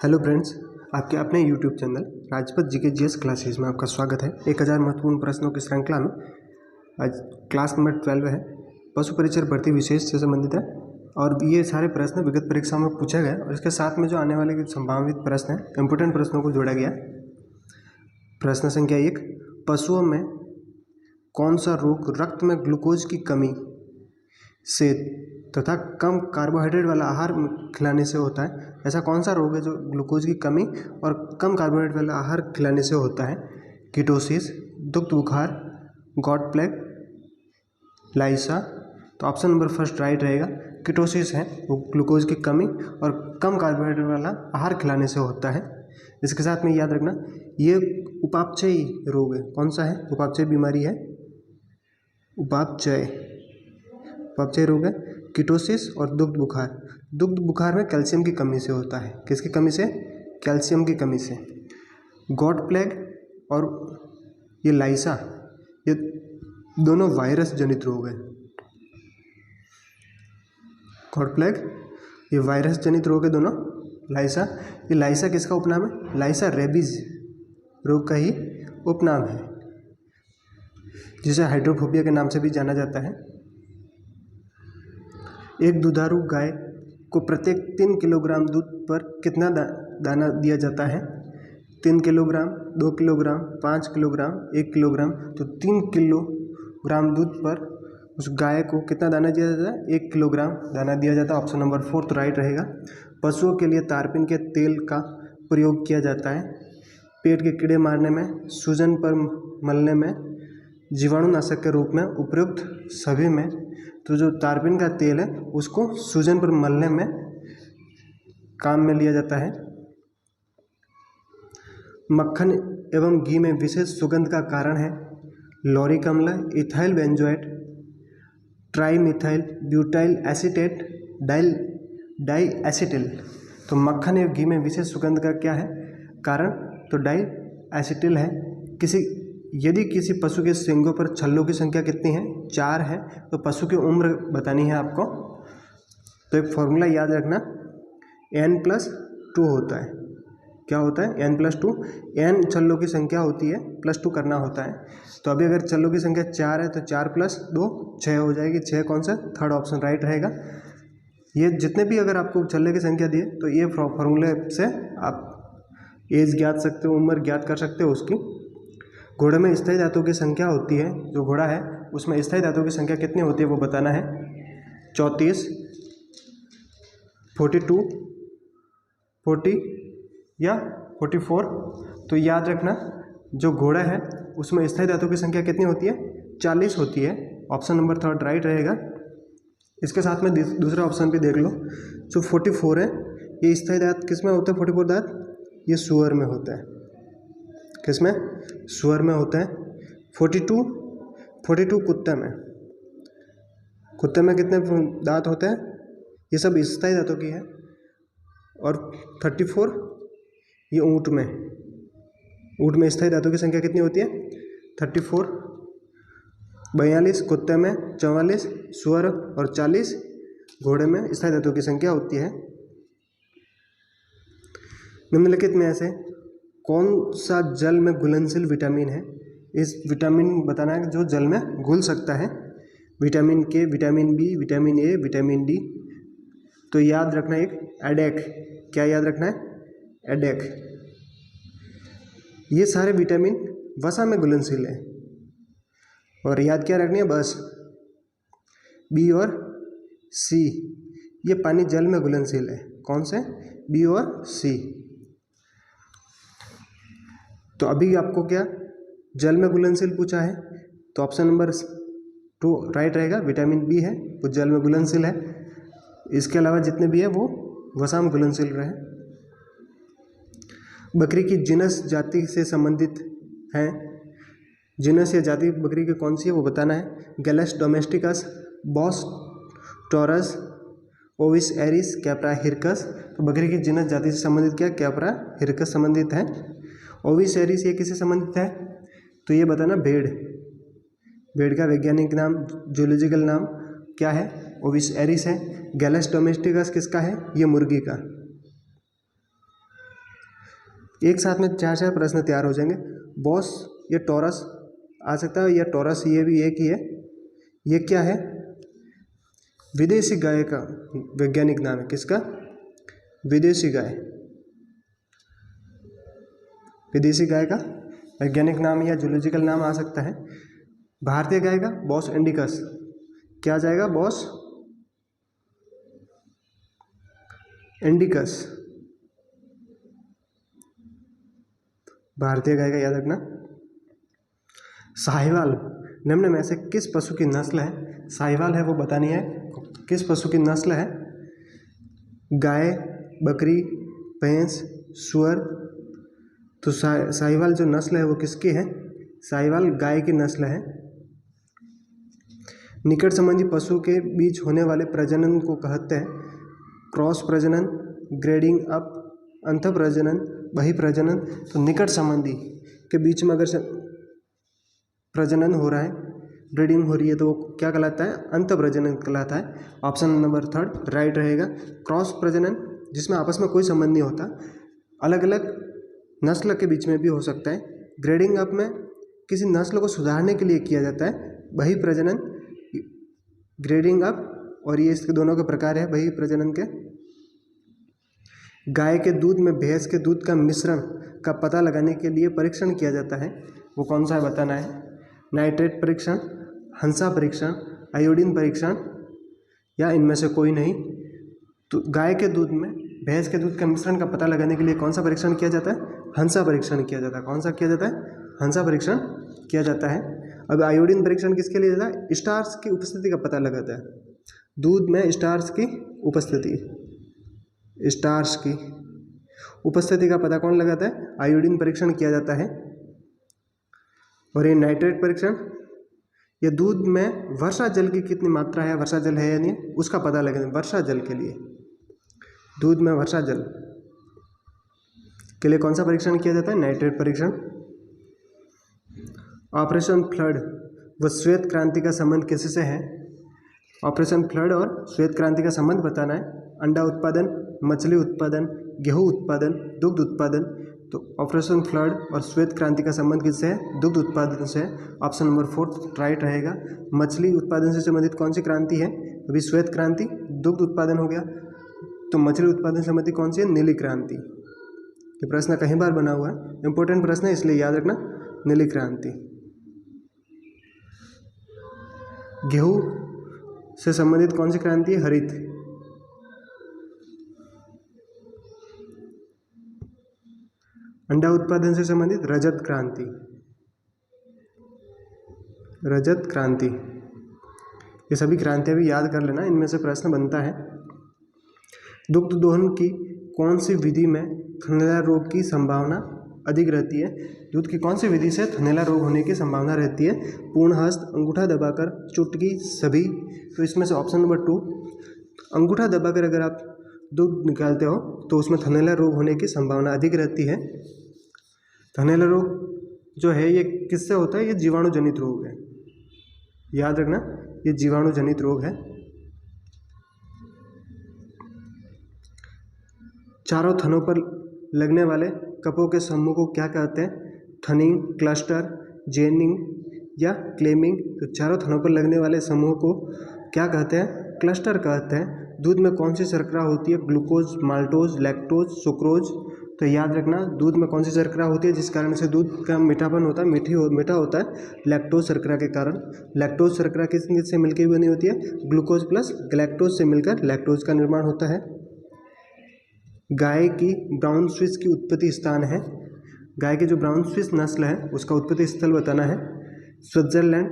Hello friends, आपके अपने YouTube channel Rajpath GK GS classes में आपका स्वागत है। 1000 महत्वपूर्ण प्रश्नों की श्रृंखला में आज क्लास नंबर 12 है, पशु परिचर भर्ती विशेष से संबंधित है और ये सारे प्रश्न विगत परीक्षा में पूछे गए और इसके साथ में जो आने वाले संभावित प्रश्न हैं, इंपोर्टेंट प्रश्नों को जोड़ा गया। प्रश्न संख्या 1, पशुओं में कौन सा रोग रक्त में ग्लूकोज की कमी से तथा कम कार्बोहाइड्रेट वाला आहार खिलाने से होता है? ऐसा कौन सा रोग है जो ग्लूकोज की कमी और कम कार्बोहाइड्रेट वाला आहार खिलाने से होता है? कीटोसिस, दुग्ध बुखार, गॉट प्लेग, लाइसा। तो ऑप्शन नंबर फर्स्ट राइट रहेगा। कीटोसिस है वो ग्लूकोज की कमी और कम कार्बोहाइड्रेट वाला आहार खिलाने से होता है। इसके साथ में याद रखना ये उपापचयी रोग है। कौन सा है? उपापचयी बीमारी है, उपापचयी रोग है कीटोसिस। और दुग्ध बुखार में कैल्शियम की कमी से होता है। किसकी कमी से? कैल्शियम की कमी से। गॉट प्लेग और ये लाइसा, ये दोनों वायरस जनित रोग है। गॉट प्लेग ये वायरस जनित रोग है दोनों। ये लाइसा किसका उपनाम है? लाइसा रेबीज रोग का ही उपनाम है, जिसे हाइड्रोफोबिया के नाम से भी जाना जाता है। एक दुधारू गाय को प्रत्येक 3 किलोग्राम दूध पर कितना दाना दिया जाता है? 3 किलोग्राम, 2 किलोग्राम, 5 किलोग्राम, 1 किलोग्राम। तो 3 किलोग्राम दूध पर उस गाय को कितना दाना दिया जाता है? 1 किलोग्राम दाना दिया जाता है। ऑप्शन नंबर 4 तो राइट रहेगा। पशुओं के लिए तारपीन के तेल का प्रयोग किया जाता है पेट के कीड़े मारने में, सूजन पर मलने में, जीवाणुनाशक के रूप में उपयुक्त सभी में। तो जो तारपीन का तेल है उसको सूजन पर मलने में काम में लिया जाता है। मक्खन एवं घी में विशेष सुगंध का कारण है लॉरिक अम्ल, ethyl benzoate, trimethyl butyl acetate, diacetyl. तो मक्खन एवं घी में विशेष सुगंध का क्या है कारण? तो डाई एसिटिल है। यदि किसी पशु के सींगों पर छल्लों की संख्या कितनी है? 4 है। तो पशु की उम्र बतानी है आपको। तो एक फॉर्मूला याद रखना, n+2 होता है। क्या होता है? n+2। n छल्लों की संख्या होती है, +2 करना होता है। तो अभी अगर छल्लों की संख्या 4 है तो 4 + 2 6 हो जाएगी। 6 कौन सा? थर्ड ऑप्शन राइट रहेगा। ये जितने भी अगर आपको छल्ले की संख्या दिए तो ये फॉर्मूले से आप एज ज्ञात सकते हो, उम्र ज्ञात कर सकते हो उसकी। घोड़े में स्थायी दांतों की संख्या होती है, जो घोड़ा है उसमें स्थायी दांतों की संख्या कितनी होती है वो बताना है। 34, 42, 40 या 44। तो याद रखना जो घोड़ा है उसमें स्थायी दांतों की संख्या कितनी होती है? 40 होती है। ऑप्शन नंबर 3 राइट रहेगा। इसके साथ में दूसरा ऑप्शन भी देख लो। जो 44 है ये स्थायी दांत किस में होते हैं? 44 दांत ये सुअर में होता है। किसमें? सुअर में होता है। 42 कुत्ते में कितने दांत होते हैं? ये सब स्थायी दांतों की है। और 34 ये ऊँट में स्थायी दांतों की संख्या कितनी होती है? 34। 42 कुत्ते में, 44 सुअर और 40 घोड़े में स्थायी दांतों की संख्या होती है। निम्नलिखित में ऐसे कौन सा जल में घुलनशील विटामिन है? इस विटामिन बताना है जो जल में घुल सकता है। Vitamin K, vitamin B, vitamin A, vitamin D. तो याद रखना एक एडेक। क्या याद रखना है? एडेक। ये सारे विटामिन वसा में घुलनशील है। और याद क्या रखनी है? बस बी और सी ये पानी जल में घुलनशील है। कौन से? बी और सी। तो अभी आपको क्या जल में घुलनशील पूछा है, तो ऑप्शन नंबर 2 राइट रहेगा। विटामिन बी है वो जल में घुलनशील है। इसके अलावा जितने भी है वो वसा में घुलनशील रहे। बकरी की जिनस जाति से संबंधित है। जिनस या जाति बकरी की कौन सी है वो बताना है। Gallus domesticus, Bos taurus, Ovis aries, Capra hircus. तो बकरी की जिनस जाति से संबंधित क्या? कैप्रा हिरकस संबंधित है। ओविस एरिस ये किससे संबंधित है? तो ये बताना भेड़ का वैज्ञानिक नाम, जूलॉजिकल नाम क्या है? ओविस एरिस है। गैलस डोमेस्टिकस किसका है? ये मुर्गी का। एक साथ में 4 प्रश्न तैयार हो जाएंगे। बॉस या टॉरस आ सकता है, या टॉरस ये भी एक ही है। ये क्या है? विदेशी गाय का वैज्ञानिक नाम है। किसका? विदेशी गाय। विदेशी गाय का वैज्ञानिक नाम या जूलॉजिकल नाम आ सकता है। भारतीय गाय का बॉस इंडिकस। क्या जाएगा? Bos indicus. भारतीय गाय का याद रखना। साहिवाल निम्न में से किस पशु की नस्ल है? साहिवाल है वो बतानी है। किस पशु की नस्ल है? गाय, बकरी, भैंस, सुअर। तो साहिवाल जो नस्ल है वो किसकी है? साहिवाल गाय की नस्ल है। निकट संबंधी पशु के बीच होने वाले प्रजनन को कहते हैं क्रॉस प्रजनन, ग्रेडिंग अप, अंतः प्रजनन, बही प्रजनन। तो निकट संबंधी के बीच में अगर प्रजनन हो रहा है, ब्रीडिंग हो रही है, तो वो क्या कहलाता है? अंतः प्रजनन कहलाता है। ऑप्शन नंबर 3 राइट रहेगा। क्रॉस प्रजनन जिसमें आपस में कोई संबंध नहीं होता, अलग अलग नस्ल के बीच में भी हो सकता है। ग्रेडिंग अप में किसी नस्ल को सुधारने के लिए किया जाता है। बही प्रजनन, ग्रेडिंग अप, और ये इसके दोनों के प्रकार है बही प्रजनन के। गाय के दूध में भैंस के दूध का मिश्रण का पता लगाने के लिए परीक्षण किया जाता है। वो कौन सा है बताना है। नाइट्रेट परीक्षण, हंसा परीक्षण, आयोडीन परीक्षण, या इनमें से कोई नहीं। तो गाय के दूध में भैंस के दूध का मिश्रण का पता लगाने के लिए कौन सा परीक्षण किया जाता है? हंसा परीक्षण किया जाता है। कौन सा किया जाता है? हंसा परीक्षण किया जाता है। अब आयोडीन परीक्षण किसके लिए जाता है? स्टार्च की उपस्थिति का पता लगाता है। दूध में स्टार्च की उपस्थिति, स्टार्च की उपस्थिति का पता कौन लगाता है? आयोडीन परीक्षण किया जाता है। और ये नाइट्रेट परीक्षण, ये दूध में वर्षा जल की कितनी मात्रा है, वर्षा जल है या नहीं, उसका पता लगाना। वर्षा जल के लिए, दूध में वर्षा जल के लिए कौन सा परीक्षण किया जाता है? नाइट्रेट परीक्षण। ऑपरेशन फ्लड व श्वेत क्रांति का संबंध किससे है? ऑपरेशन फ्लड और श्वेत क्रांति का संबंध बताना है। अंडा उत्पादन, मछली उत्पादन, गेहूं उत्पादन, दुग्ध उत्पादन। तो ऑपरेशन फ्लड और श्वेत क्रांति का संबंध किससे है? दुग्ध उत्पादन से है। ऑप्शन नंबर 4 राइट रहेगा। मछली उत्पादन से संबंधित कौन सी क्रांति है? अभी श्वेत क्रांति, दुग्ध उत्पादन हो गया। तो मछली उत्पादन से संबंधित कौन सी है? नीली क्रांति। ये प्रश्न कहीं बार बना हुआ है, इंपॉर्टेंट प्रश्न है, इसलिए याद रखना। नीली क्रांति। गेहूं से संबंधित कौन सी क्रांति है? हरित। अंडा उत्पादन से संबंधित रजत क्रांति, रजत क्रांति। ये सभी क्रांतियां भी याद कर लेना, इनमें से प्रश्न बनता है। दुग्ध दोहन की कौन सी विधि में थनैला रोग की संभावना अधिक रहती है? दूध की कौन सी विधि से थनैला रोग होने की संभावना रहती है? पूर्ण हस्त, अंगूठा दबाकर, चुटकी, सभी। तो इसमें से ऑप्शन नंबर 2, अंगूठा दबाकर अगर आप दूध निकालते हो तो उसमें थनैला रोग होने की संभावना अधिक रहती है। थनैला रोग जो है ये किससे होता है? ये जीवाणु जनित रोग है, याद रखना, ये जीवाणु जनित रोग है। चारों थनों पर लगने वाले कपों के समूह को क्या कहते हैं? थनिंग, क्लस्टर, जेनिंग या क्लेमिंग। तो चारों थनों पर लगने वाले समूह को क्या कहते हैं? क्लस्टर कहते हैं। दूध में कौन सी शर्करा होती है? Glucose, maltose, lactose, sucrose. तो याद रखना, दूध में कौन सी शर्करा होती है जिस कारण से दूध का मीठापन होता है, मीठा होता है? लैक्टोज शर्करा के कारण। लैक्टोज शर्करा किस से मिलकर बनी होती है? ग्लूकोज प्लस गैलेक्टोज से मिलकर लैक्टोज का निर्माण होता है। गाय की ब्राउन स्विस की उत्पत्ति स्थान है। गाय की जो ब्राउन स्विस नस्ल है उसका उत्पत्ति स्थल बताना है। Switzerland,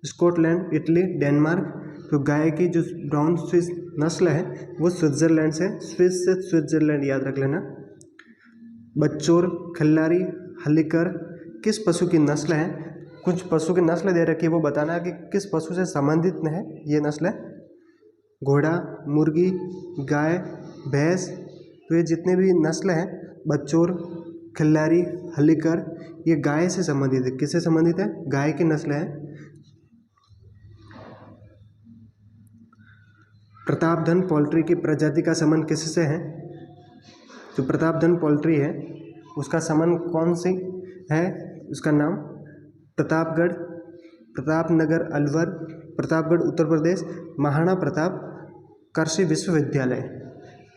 Scotland, Italy, Denmark. तो गाय की जो ब्राउन स्विस नस्ल है वो स्विट्जरलैंड से, स्विस से स्विट्जरलैंड याद रख लेना। बच्चोर, खल्लारी, हल्लीकर किस पशु की नस्ल है? कुछ पशु की नस्ल दे रखी है, वो बताना है कि किस पशु से संबंधित है ये नस्ल है। घोड़ा, मुर्गी, गाय, भैंस। तो ये जितने भी नस्ल हैं, बच्चोर, खिल्लारी, हल्लीकर, ये गाय से संबंधित है। किससे संबंधित है? गाय की नस्ल है। प्रतापधन पोल्ट्री की प्रजाति का संबंध किससे है? जो प्रतापधन पोल्ट्री है उसका समन कौन सी है, उसका नाम प्रतापगढ़, प्रतापनगर अलवर, प्रतापगढ़ उत्तर प्रदेश, महाराणा प्रताप कृषि विश्वविद्यालय।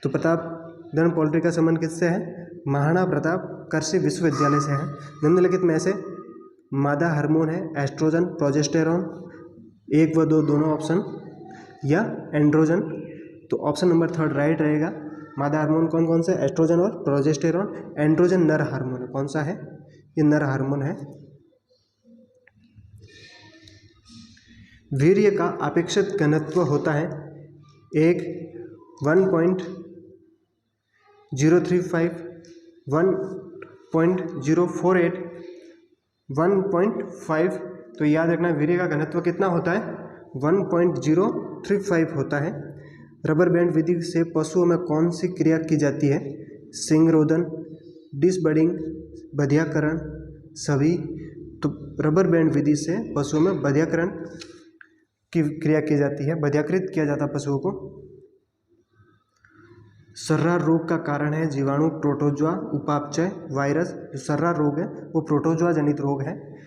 तो प्रतापगढ़ पोल्ट्री का संबंध किससे है, महाराणा प्रताप कृषि विश्वविद्यालय से है। निम्नलिखित में से मादा हार्मोन है एस्ट्रोजन, प्रोजेस्टेरॉन, 1 व 2 दोनों ऑप्शन, या एंड्रोजन। तो ऑप्शन नंबर 3 राइट रहेगा। मादा हार्मोन कौन कौन से, एस्ट्रोजन और प्रोजेस्टेरॉन। एंड्रोजन नर हार्मोन है, कौन सा है, ये नर हार्मोन है। वीर्य का अपेक्षित घनत्व होता है 1.035, 1.048, 1.5। तो याद रखना वीर्य का घनत्व कितना होता है, 1.035 होता है। रबर बैंड विधि से पशुओं में कौन सी क्रिया की जाती है, सिंगरोधन, डिसबडिंग, बधियाकरण, सभी। तो रबर बैंड विधि से पशुओं में बधियाकरण की क्रिया की जाती है, बधियाकृत किया जाता है पशुओं को। सर्रा रोग का कारण है जीवाणु, प्रोटोजोआ, उपापचय, वायरस। जो सर्रा रोग है वो प्रोटोजोआ जनित रोग है।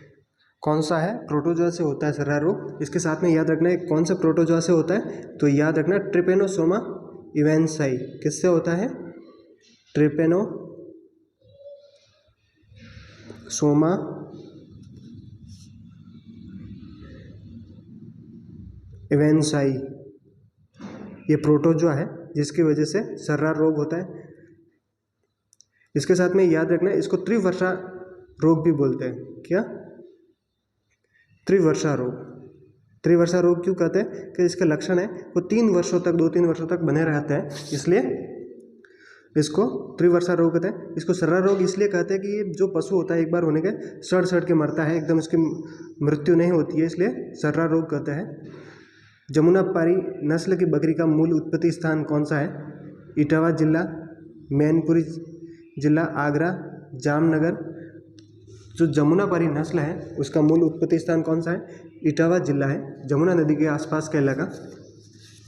कौन सा है, प्रोटोजोआ से होता है सर्रा रोग। इसके साथ में याद रखना है कौन सा प्रोटोजोआ से होता है, तो याद रखना ट्रिपेनोसोमा इवेंसाई। किससे होता है, ट्रिपेनोसोमा इवेंसाई, ये प्रोटोजोआ है जिसकी वजह से सर्रा रोग होता है। इसके साथ में याद रखना इसको त्रिवर्षा रोग भी बोलते हैं। क्या, त्रिवर्षा रोग। त्रिवर्षा रोग क्यों कहते हैं, कि इसके लक्षण है वो 3 वर्षों तक, 2-3 वर्षों तक बने रहते हैं, इसलिए इसको त्रिवर्षा रोग कहते हैं। इसको सर्रा रोग इसलिए कहते हैं कि ये जो पशु होता है एक बार होने के सड़ के मरता है, एकदम इसकी मृत्यु नहीं होती है, इसलिए सर्रा रोग कहते हैं। जमुनापारी नस्ल की बकरी का मूल उत्पत्ति स्थान कौन सा है, इटावा जिला, मैनपुरी जिला, आगरा, जामनगर। जो जमुनापारी नस्ल है उसका मूल उत्पत्ति स्थान कौन सा है, इटावा जिला है, जमुना नदी के आसपास का इलाका।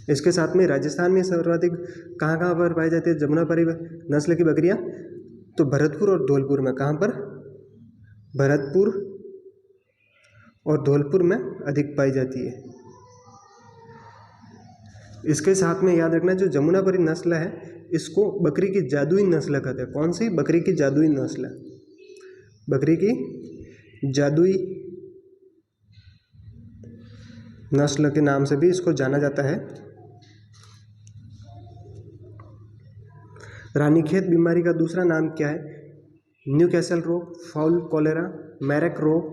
इसके साथ में राजस्थान में सर्वाधिक कहाँ कहाँ पर पाई जाती है जमुनापारी नस्ल की बकरियाँ, तो भरतपुर और धौलपुर में। कहाँ पर, भरतपुर और धौलपुर में अधिक पाई जाती है। इसके साथ में याद रखना जो जमुनापारी नस्ल है इसको बकरी की जादुई नस्ल कहते हैं। कौन सी, बकरी की जादुई नस्ल, बकरी की जादुई नस्ल के नाम से भी इसको जाना जाता है। रानीखेत बीमारी का दूसरा नाम क्या है, न्यूकैसल रोग, फाउल कॉलेरा, मैरक रोग।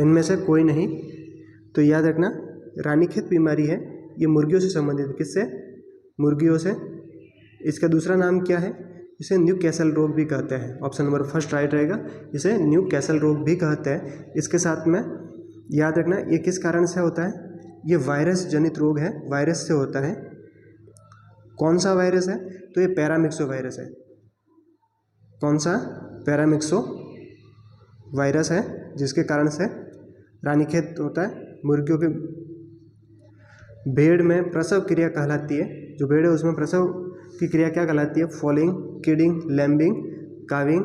इनमें से कोई नहीं। तो याद रखना रानीखेत बीमारी है, ये मुर्गियों से संबंधित है। किससे, मुर्गियों से। इसका दूसरा नाम क्या है, इसे न्यूकैसल रोग भी कहते हैं। ऑप्शन नंबर 1 राइट रहेगा, इसे न्यूकैसल रोग भी कहते हैं। इसके साथ में याद रखना ये किस कारण से होता है, ये वायरस जनित रोग है, वायरस से होता है। कौन सा वायरस है, तो ये पैरामिक्सो वायरस है। कौन सा, पैरामिक्सो वायरस है, जिसके कारण से रानीखेत होता है। मुर्गियों के भेड़ में प्रसव क्रिया कहलाती है, जो भेड़ है उसमें प्रसव की क्रिया क्या कहलाती है, फॉलिंग, किडिंग, लैम्बिंग, काविंग।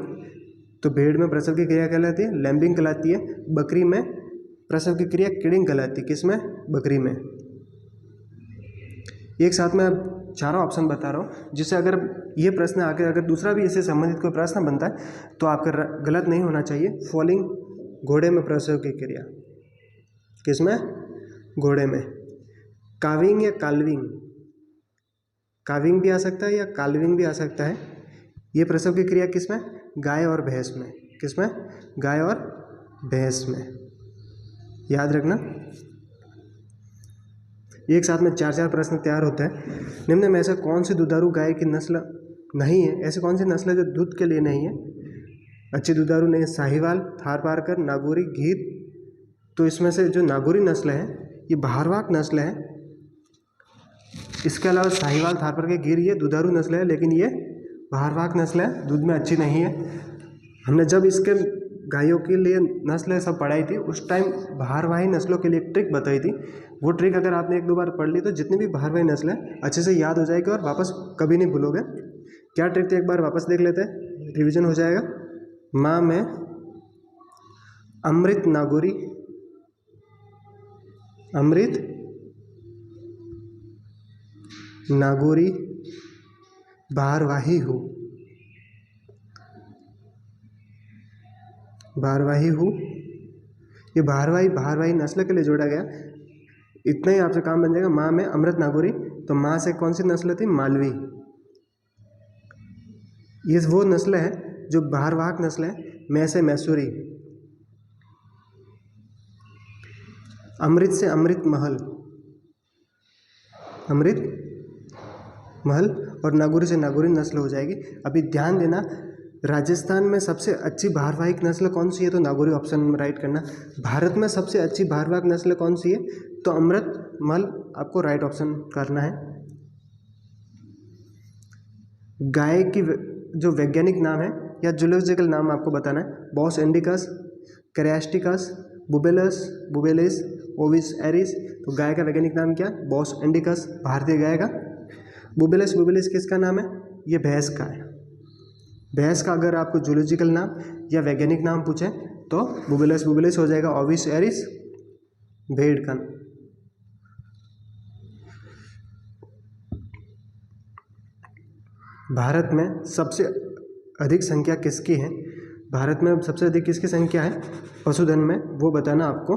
तो भेड़ में प्रसव की क्रिया कहलाती है, लैम्बिंग कहलाती है। बकरी में प्रसव की क्रिया किडिंग कहलाती है। किसमें, बकरी में। एक साथ में अब चारों ऑप्शन बता रहा हूँ, जिससे अगर ये प्रश्न आके अगर दूसरा भी इससे संबंधित कोई प्रश्न बनता है तो आपका गलत नहीं होना चाहिए। फॉलिंग, घोड़े में प्रसव की क्रिया, किसमें, घोड़े में। काविंग या काल्विंग, काविंग भी आ सकता है या काल्विंग भी आ सकता है। ये प्रसव की क्रिया किसमें, गाय और भैंस में। किसमें, गाय और भैंस में। याद रखना एक साथ में 4 प्रश्न तैयार होते हैं। निम्न में ऐसा कौन सी दुधारू गाय की नस्ल नहीं है, ऐसी कौन सी नस्ल है जो दूध के लिए नहीं है, अच्छी दुधारू नहीं है, साहिवाल, थारपारकर, नागौरी, गीर। तो इसमें से जो नागौरी नस्ल है ये भारवाक नस्ल है। इसके अलावा साहिवाल, थारपारकर, गीर ये दुधारू नस्ल है, लेकिन ये भारवाक नस्ल है, दूध में अच्छी नहीं है। हमने जब इसके गायों के लिए नस्लें सब पढ़ाई थी उस टाइम भारवाही नस्लों के लिए एक ट्रिक बताई थी। वो ट्रिक अगर आपने 1-2 बार पढ़ ली तो जितनी भी भारवाही नस्ल है अच्छे से याद हो जाएगी और वापस कभी नहीं भूलोगे। क्या ट्रिक थी, एक बार वापस देख लेते हैं। रिवीजन हो जाएगा। माँ में अमृत नागौरी, अमृत नागौरी भारवाही हूँ, भारवाही हूँ। ये भारवाही नस्ल के लिए जोड़ा गया। इतना ही आपसे काम बन जाएगा। माँ में अमृत नागौरी, तो माँ से कौन सी नस्ल थी? मालवी। ये वो नस्ल है जो भारवाहक नस्ल है। मैं से मैसूरी। अमृत से अमृत महल, अमृत महल, और नागौरी से नागौरी नस्ल हो जाएगी। अभी ध्यान देना, राजस्थान में सबसे अच्छी भारवाहिक नस्ल कौन सी है? तो नागौरी ऑप्शन में राइट करना। भारत में सबसे अच्छी भारवाहक नस्ल कौन सी है? तो अमृत महल आपको राइट ऑप्शन करना है। गाय की जो वैज्ञानिक नाम है या जूलॉजिकल नाम आपको बताना है। बॉस इंडिकस, कैरेस्टिकस, बुबेलिस, ओविस एरिस। तो गाय का वैज्ञानिक नाम क्या? बॉस इंडिकस, भारतीय गाय का। बुबेलिस किसका नाम है? ये भैंस का है। भैंस का अगर आपको जूलॉजिकल नाम या वैज्ञानिक नाम पूछे तो बुबेलिस हो जाएगा। ओविस एरिस भेड़ का। भारत में सबसे अधिक संख्या किसकी है? भारत में सबसे अधिक किसकी संख्या है पशुधन में, वो बताना आपको।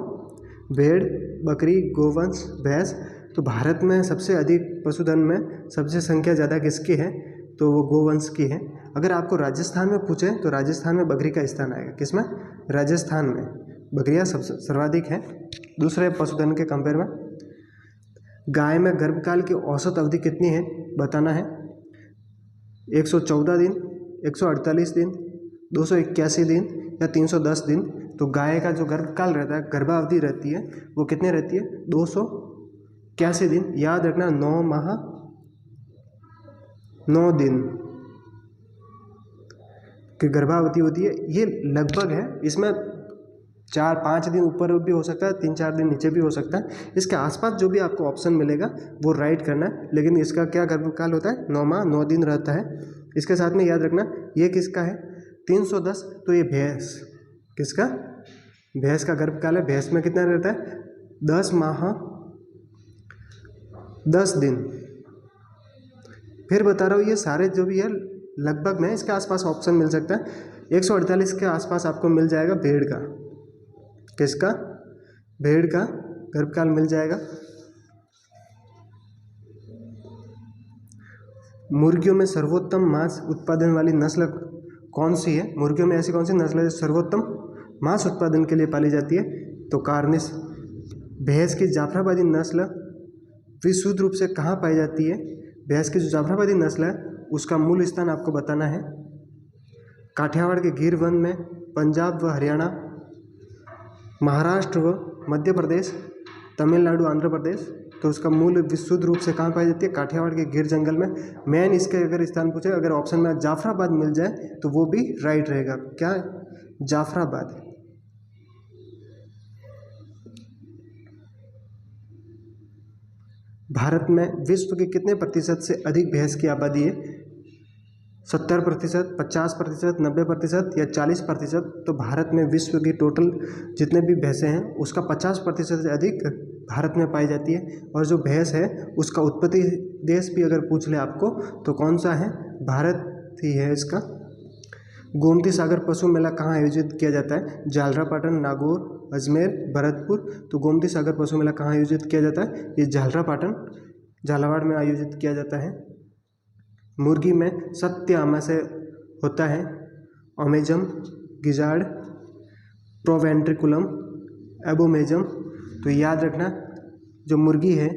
भेड़, बकरी, गोवंश, भैंस। तो भारत में सबसे अधिक पशुधन में सबसे संख्या ज़्यादा किसकी है? तो वो गोवंश की है। अगर आपको राजस्थान में पूछे तो राजस्थान में बकरी का स्थान आएगा। किसमें? राजस्थान में बकरियाँ सबसे सर्वाधिक हैं दूसरे पशुधन के कंपेयर में। गाय में गर्भकाल की औसत अवधि कितनी है बताना है। 114 दिन, 148 दिन, 281 दिन या 310 दिन। तो गाय का जो गर्भकाल रहता है, गर्भावधि रहती है, वो कितने रहती है? 281 दिन। याद रखना, 9 माह 9 दिन की गर्भावधि होती है। ये लगभग है, इसमें 4-5 दिन ऊपर भी हो सकता है, 3-4 दिन नीचे भी हो सकता है। इसके आसपास जो भी आपको ऑप्शन मिलेगा वो राइट करना है। लेकिन इसका क्या गर्भकाल होता है? 9 माह 9 दिन रहता है। इसके साथ में याद रखना, ये किसका है? 310। तो ये भैंस, किसका? भैंस का गर्भकाल है। भैंस में कितना रहता है? 10 माह 10 दिन। फिर बता रहा हूँ, ये सारे जो भी है लगभग में इसके आसपास ऑप्शन मिल सकता है। 148 के आसपास आपको मिल जाएगा भेड़ का। किसका? भेड़ का गर्भकाल मिल जाएगा। मुर्गियों में सर्वोत्तम मांस उत्पादन वाली नस्ल कौन सी है? मुर्गियों में ऐसी कौन सी नस्ल है जो सर्वोत्तम मांस उत्पादन के लिए पाली जाती है? तो कार्निस। भैंस की जाफराबादी नस्ल विशुद्ध रूप से कहाँ पाई जाती है? भैंस की जो जाफराबादी नस्ल है उसका मूल स्थान आपको बताना है। काठियावाड़ के गिर वन में, पंजाब व हरियाणा, महाराष्ट्र व मध्य प्रदेश, तमिलनाडु, आंध्र प्रदेश। तो उसका मूल विशुद्ध रूप से कहाँ पाई जाती है? काठियावाड़ के गिर जंगल में। मेन इसके अगर स्थान पूछे, अगर ऑप्शन में जाफराबाद मिल जाए तो वो भी राइट रहेगा। क्या? जाफराबाद। भारत में विश्व के कितने प्रतिशत से अधिक भैंस की आबादी है? 70%, 50%, 90% या 40%? तो भारत में विश्व की टोटल जितने भी भैंसें हैं उसका 50% से अधिक भारत में पाई जाती है। और जो भैंस है उसका उत्पत्ति देश भी अगर पूछ ले आपको तो कौन सा है? भारत ही है इसका। गोमती सागर पशु मेला कहाँ आयोजित किया जाता है? झालरापाटन, नागौर, अजमेर, भरतपुर। तो गोमती सागर पशु मेला कहाँ आयोजित किया जाता है? ये झालरापाटन, झालावाड़ में आयोजित किया जाता है। मुर्गी में सत्य आमाशय होता है। Omasum, gizzard, प्रोवेंट्रिकुलम, एबोमेजम। तो याद रखना, जो मुर्गी है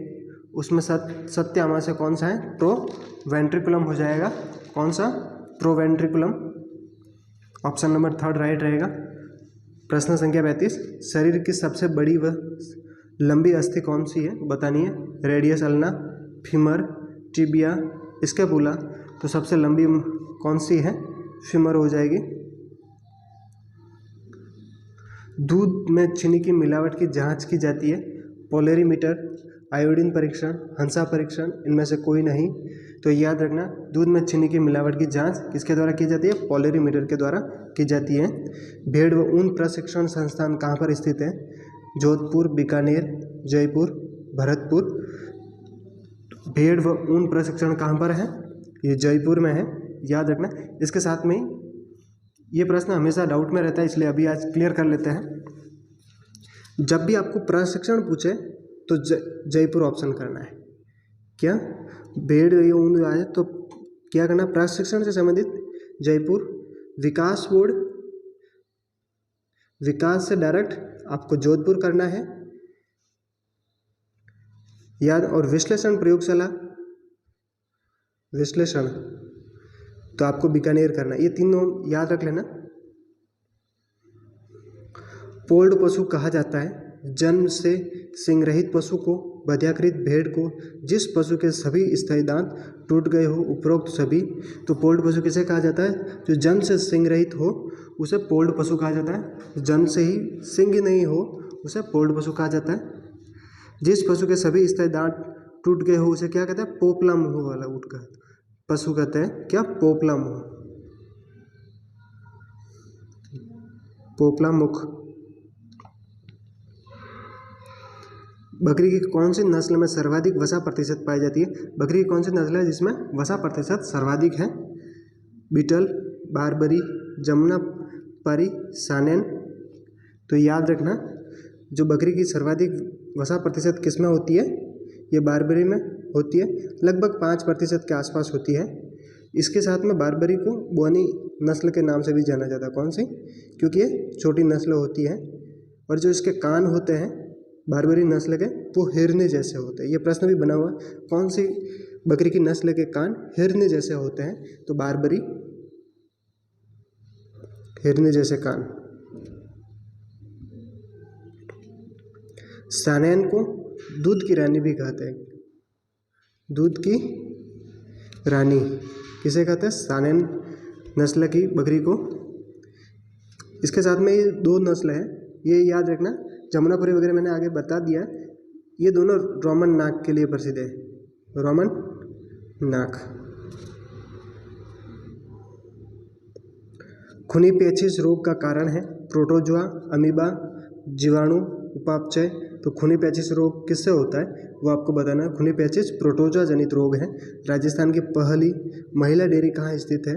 उसमें सत्य आमाशय कौन सा है? प्रोवेंट्रिकुलम हो जाएगा। कौन सा? प्रोवेंट्रिकुलम। ऑप्शन नंबर 3 राइट रहेगा। प्रश्न संख्या 35, शरीर की सबसे बड़ी व लंबी अस्थि कौन सी है बतानी है। Radius ulna, femur, tibia, scapula. तो सबसे लंबी कौन सी है? फीमर हो जाएगी। दूध में चीनी की मिलावट की जांच की जाती है। पोलेरीमीटर, आयोडीन परीक्षण, हंसा परीक्षण, इनमें से कोई नहीं। तो याद रखना, दूध में चीनी की मिलावट की जांच किसके द्वारा की जाती है? पोलेरीमीटर के द्वारा की जाती है। भेड़ व ऊन प्रशिक्षण संस्थान कहाँ पर स्थित है? जोधपुर, बीकानेर, जयपुर, भरतपुर। भेड़ व ऊन प्रशिक्षण कहाँ पर है? ये जयपुर में है, याद रखना। इसके साथ में ये प्रश्न हमेशा डाउट में रहता है, इसलिए अभी आज क्लियर कर लेते हैं। जब भी आपको प्रशिक्षण पूछे तो जयपुर ऑप्शन करना है। क्या भेड़ या ऊन आए तो क्या करना? प्रशिक्षण से संबंधित जयपुर। विकास बोर्ड, विकास से डायरेक्ट आपको जोधपुर करना है याद। और विश्लेषण प्रयोगशाला, विश्लेषण तो आपको बीकानेर करना है। ये तीनों याद रख लेना। पोल्ड पशु कहा जाता है जन्म से सिंग रहित पशु को, बधियाकृत भेड़ को, जिस पशु के सभी स्थायी दांत टूट गए हो, उपरोक्त सभी। तो पोल्ड पशु किसे कहा जाता है? जो जन्म से सिंग रहित हो उसे पोल्ड पशु कहा जाता है। जन्म से ही सिंग नहीं हो उसे पोल्ड पशु कहा जाता है। जिस पशु के सभी स्थायी दांत टूट गए हो उसे क्या कहते हैं? पोपला मुंह वाला ऊँट का पशु कहते हैं। क्या? पोपला मुंह, पोपला मुख। बकरी की कौन सी नस्ल में सर्वाधिक वसा प्रतिशत पाई जाती है? बकरी की कौन सी नस्ल है जिसमें वसा प्रतिशत सर्वाधिक है? बीटल, बारबरी, जमुनापारी, सानेन। तो याद रखना, जो बकरी की सर्वाधिक वसा प्रतिशत किस में होती है? ये बारबरी में होती है, लगभग 5% के आसपास होती है। इसके साथ में बारबरी को बोनी नस्ल के नाम से भी जाना जाता है। कौन सी? क्योंकि ये छोटी नस्ल होती है और जो इसके कान होते हैं बारबरी नस्ल के वो हिरनी जैसे होते हैं। ये प्रश्न भी बना हुआ है, कौन सी बकरी की नस्ल के कान हिरनी जैसे होते हैं? तो बारबरी, हिरनी जैसे कान। सानेन को दूध की रानी भी कहते हैं। दूध की रानी किसे कहते हैं? सानेन नस्ल की बकरी को। इसके साथ में ये दो नस्ल है, ये याद रखना। जमुनापुरी वगैरह मैंने आगे बता दिया। ये दोनों रोमन नाक के लिए प्रसिद्ध है। रोमन नाक। खूनी पेचिश रोग का कारण है प्रोटोजोआ, अमीबा, जीवाणु, उपापचय। तो खूनी पेचिश रोग किससे होता है वो आपको बताना है। खूनी पेचिश प्रोटोजोआ जनित रोग है। राजस्थान की पहली महिला डेयरी कहाँ स्थित है?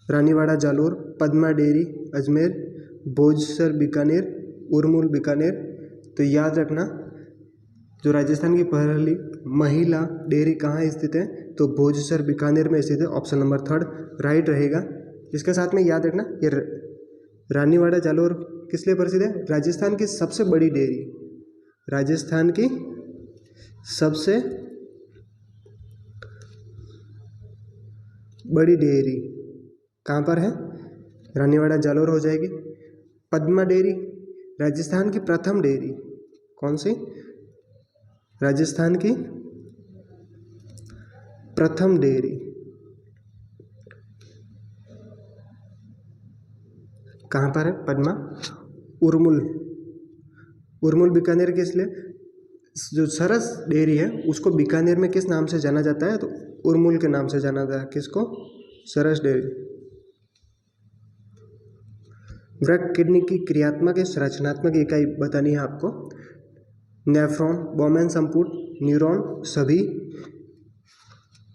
रानीवाड़ा जालोर, पद्मा डेयरी अजमेर, भोजसर बीकानेर, उरमुल बीकानेर। तो याद रखना, जो राजस्थान की पहली महिला डेयरी कहाँ स्थित है? तो भोजसर बीकानेर में स्थित है। ऑप्शन नंबर 3 राइट रहेगा। इसके साथ में याद रखना, ये रानीवाड़ा जालोर किस लिए प्रसिद्ध है? राजस्थान की सबसे बड़ी डेयरी, राजस्थान की सबसे बड़ी डेयरी कहाँ पर है? रानीवाड़ा जालोर हो जाएगी। पद्मा डेयरी राजस्थान की प्रथम डेयरी, कौन सी? राजस्थान की प्रथम डेयरी कहाँ पर है? पद्मा। उरमुल, उरमुल बीकानेर के इसलिए, जो सरस डेयरी है उसको बीकानेर में किस नाम से जाना जाता है? तो उरमुल के नाम से जाना जाता है। किसको? सरस डेयरी। वृक्क किडनी की क्रियात्मक या संरचनात्मक इकाई बतानी है आपको। नेफ्रॉन, बोमेन संपुट, न्यूरॉन, सभी।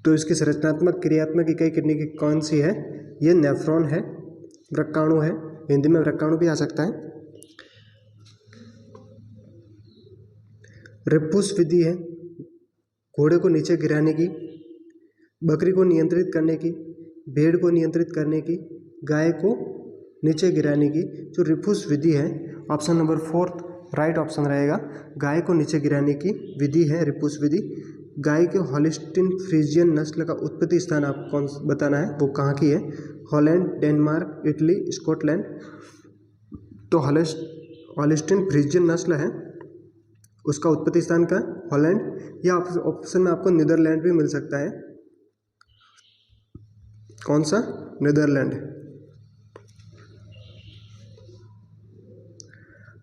तो इसकी संरचनात्मक क्रियात्मक इकाई किडनी की कौन सी है? ये नेफ्रॉन है। वृक्काणु है, हिंदी में वृक्काणु भी आ सकता है। रिपुस विधि है घोड़े को नीचे गिराने की, बकरी को नियंत्रित करने की, भेड़ को नियंत्रित करने की, गाय को नीचे गिराने की। जो रिपुस विधि है, ऑप्शन नंबर 4 राइट ऑप्शन रहेगा। गाय को नीचे गिराने की विधि है रिपुस विधि। गाय के हॉलिस्टीन फ्रीजियन नस्ल का उत्पत्ति स्थान आपको कौन बताना है, वो कहाँ की है? Holland, Denmark, Italy, Scotland. तो हॉलिस्टीन फ्रीजियन नस्ल है, उसका उत्पत्ति स्थान का हॉलैंड, या ऑप्शन में आपको नीदरलैंड भी मिल सकता है। कौन सा? नीदरलैंड।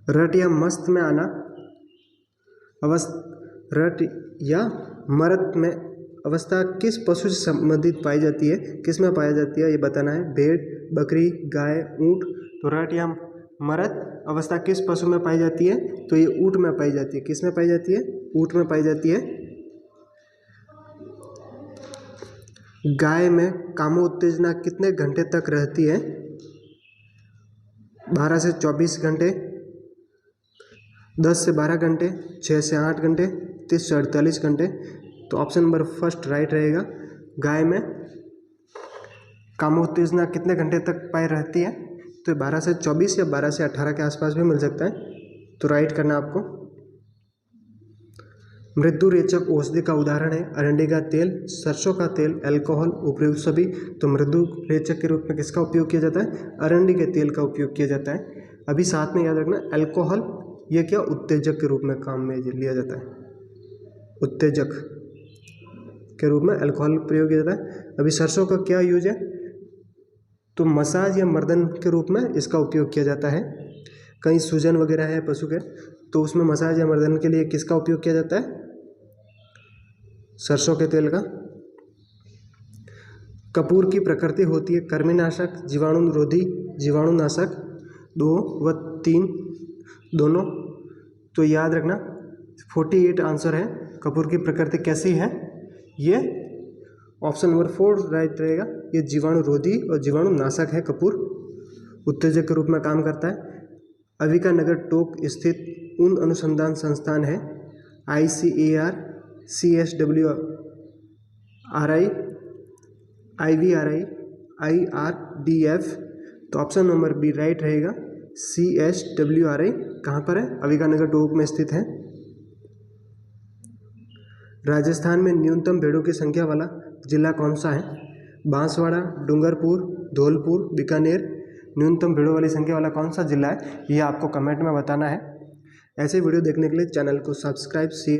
रट या मस्त में आना, रट या मरत में अवस्था किस पशु से संबंधित पाई जाती है, किस में पाई जाती है ये बताना है। भेड़, बकरी, गाय, ऊँट। तो रट या मरद अवस्था किस पशु में पाई जाती है, तो ये ऊँट में पाई जाती है। किस में पाई जाती है, ऊँट में पाई जाती है। गाय में कामोत्तेजना कितने घंटे तक रहती है, 12 से 24 घंटे, 10 से 12 घंटे, 6 से 8 घंटे, 30 से 48 घंटे। तो ऑप्शन नंबर फर्स्ट राइट रहेगा। गाय में कामोत्तेजना कितने घंटे तक पाई रहती है, तो 12 से 24 या 12 से 18 के आसपास भी मिल सकता है, तो राइट करना आपको। मृदु रेचक औषधि का उदाहरण है अरंडी का तेल, सरसों का तेल, अल्कोहल, उपयुक्त सभी। तो मृदु रेचक के रूप में किसका उपयोग किया जाता है, अरंडी के तेल का उपयोग किया जाता है। अभी साथ में याद रखना अल्कोहल ये क्या उत्तेजक के रूप में काम में लिया जाता है, उत्तेजक के रूप में अल्कोहल प्रयोग किया जाता है। अभी सरसों का क्या यूज है, तो मसाज या मर्दन के रूप में इसका उपयोग किया जाता है। कहीं सूजन वगैरह है पशु के, तो उसमें मसाज या मर्दन के लिए किसका उपयोग किया जाता है, सरसों के तेल का। कपूर की प्रकृति होती है कृमिनाशक, जीवाणुरोधी, जीवाणुनाशक, 2 व 3 दोनों। तो याद रखना 48 आंसर है। कपूर की प्रकृति कैसी है, ये ऑप्शन नंबर 4 राइट रहेगा। ये जीवाणुरोधी और जीवाणुनाशक है कपूर, उत्तेजक के रूप में काम करता है। अविका नगर टोंक स्थित उन अनुसंधान संस्थान है ICAR, CSWRI, IVRI, IRDF। तो ऑप्शन नंबर बी राइट रहेगा, CSWRI। कहाँ पर है, अविका नगर टोंक में स्थित है। राजस्थान में न्यूनतम भेड़ों की संख्या वाला जिला कौन सा है, बांसवाड़ा, डूंगरपुर, धौलपुर, बीकानेर। न्यूनतम भेड़ों वाली संख्या वाला कौन सा जिला है, ये आपको कमेंट में बताना है। ऐसे वीडियो देखने के लिए चैनल को सब्सक्राइब, शेयर